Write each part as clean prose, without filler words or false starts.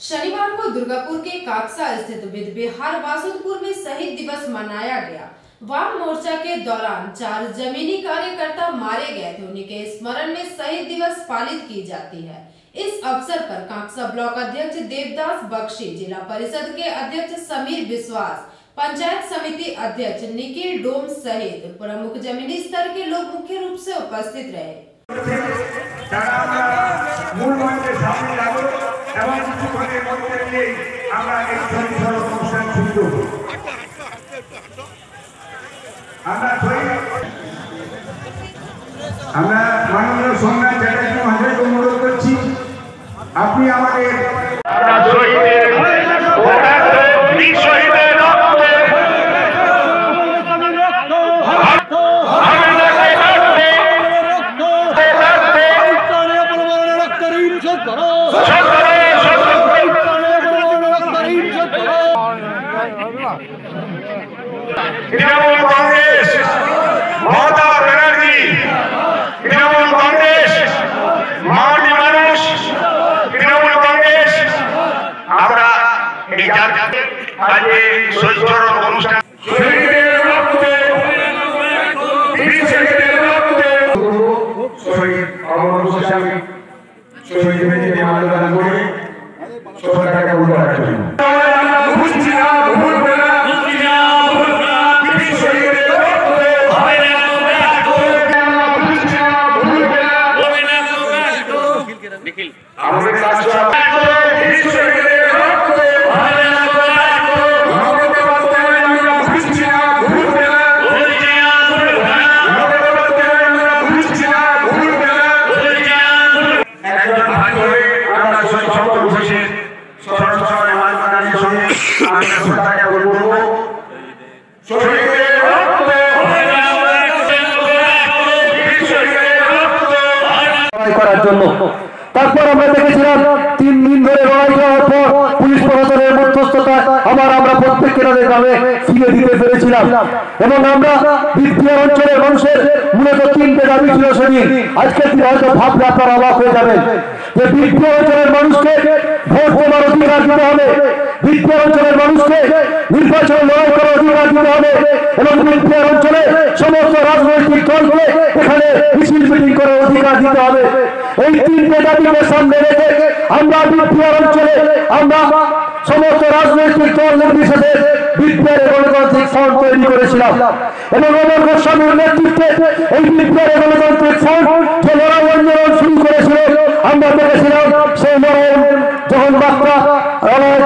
शनिवार को दुर्गापुर के काकसा स्थित विहार वासुदपुर में शहीद दिवस मनाया गया। वाम मोर्चा के दौरान 4 जमीनी कार्यकर्ता मारे गए थे, उन्हीं के स्मरण में शहीद दिवस पालित की जाती है। इस अवसर पर काकसा ब्लॉक अध्यक्ष देवदास बख्शी, जिला परिषद के अध्यक्ष समीर विश्वास, पंचायत समिति अध्यक्ष निखिल डोम सहित प्रमुख जमीनी स्तर के लोग मुख्य रूप से उपस्थित रहे। माननीय सोमनाथ चैटर्जी महाशय को अनुरोध करছি আপনি আমাদের তৃণমূল কংগ্রেস মমতা ব্যানার্জি, তৃণমূল কংগ্রেস মাটি মানুষ, তৃণমূল কংগ্রেস আমরা এই জাতীয় আজকে শহীদ অনুষ্ঠান শহীদ অমর গোস্বামী শহীদ মেয়েদের মাল্যদান করে সরকারকে উদ্ধার করেন। করার জন্য তারপর আমরা দেখেছিলাম 3 দিন ধরে লড়াই করার পর পুলিশ প্রশাসনের মধ্যস্থতায় আমরা প্রত্যেককে তাদের গ্রামে ফিরে দিতে পেরেছিলাম এবং আমরা বিপিআর অঞ্চলের মানুষের মূলত 3টে দাবি ছিল সেদিন। আজকে হয়তো ভাবলে আপনারা অবাক হয়ে যাবেন যে বিপিআর অঞ্চলের মানুষকে ভোট দেওয়ার অধিকার দিতে হবে, বিপিআর অঞ্চলের মানুষকে নির্বাচনে লড়াই করার অধিকার দিতে হবে এবং বিপিআর অঞ্চলে সমস্ত রাজনৈতিক দলকে এখানে মিছিল মিটিং করার অধিকার দিতে হবে। এই 3টে দাবিকে সামনে রেখে আমরা বিপিআর অঞ্চলে আমরা সমস্ত রাজনৈতিক দল নির্বিশেষে বিপিআর গণতান্ত্রিক ফ্রন্ট তৈরি করেছিলাম এবং অমর গোস্বামীর নেতৃত্বে এই বিপিআর গণতান্ত্রিক ফ্রন্ট যে লড়াই আন্দোলন শুরু করেছিল আমরা দেখেছিলাম সেই লড়াই যখন মাত্রা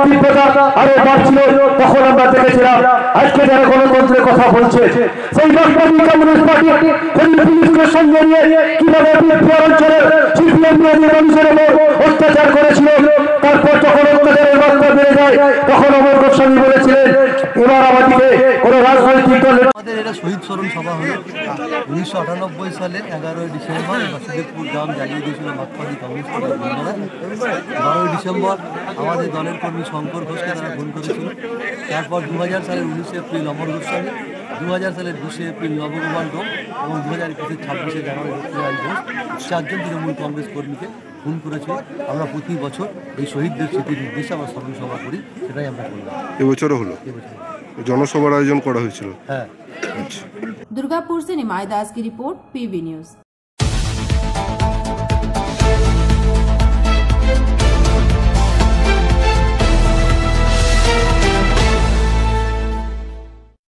তীব্রতা আরো বাড়ছিল তখন আমরা দেখেছিলাম আজকে যারা গণতন্ত্রের কথা বলছে সেই বাংলাদেশ কমিউনিস্ট পার্টি পুলিশকে সঙ্গে নিয়ে কিভাবে বিপিআর অঞ্চলের সিপিএম মানুষের উপর অত্যাচার করেছিল। তারপর যখন অত্যাচারের মাত্রা বেড়ে যায় তখন অমর গোস্বামী বলেছিলেন এবার আমাদেরকে কোনো রাজনৈতিক দলের আমাদের এটা শহীদ স্মরণ সভা হলো 1998 সালে 11 ডিসেম্বর বাসুদেবপুর গ্রাম জ্বালিয়ে দিয়েছিল মার্কসবাদী কমিউনিস্ট পার্টির বন্ধুরা। 12 ডিসেম্বর আমাদের দলের কর্মী শঙ্কর ঘোষকে তারা খুন করেছিল। তারপর 2000 সালের 19 এপ্রিল অমর গোস্বামী, 2000 সালের 20 এপ্রিল নবকুমার ডোম এবং 2021 26 জানুয়ারি রক্তিলাল ঘোষ 4 জন তৃণমূল কংগ্রেস কর্মীকে খুন করেছে। আমরা প্রতি বছর এই শহীদদের স্মৃতির উদ্দেশ্যে আমরা স্মরণ সভা করি, সেটাই আমরা করলাম। এবছরও হলো জনসভার আয়োজন করা হয়েছিল। হ্যাঁ। दुर्गापुर से निमाय दास की रिपोर्ट, पीबी न्यूज।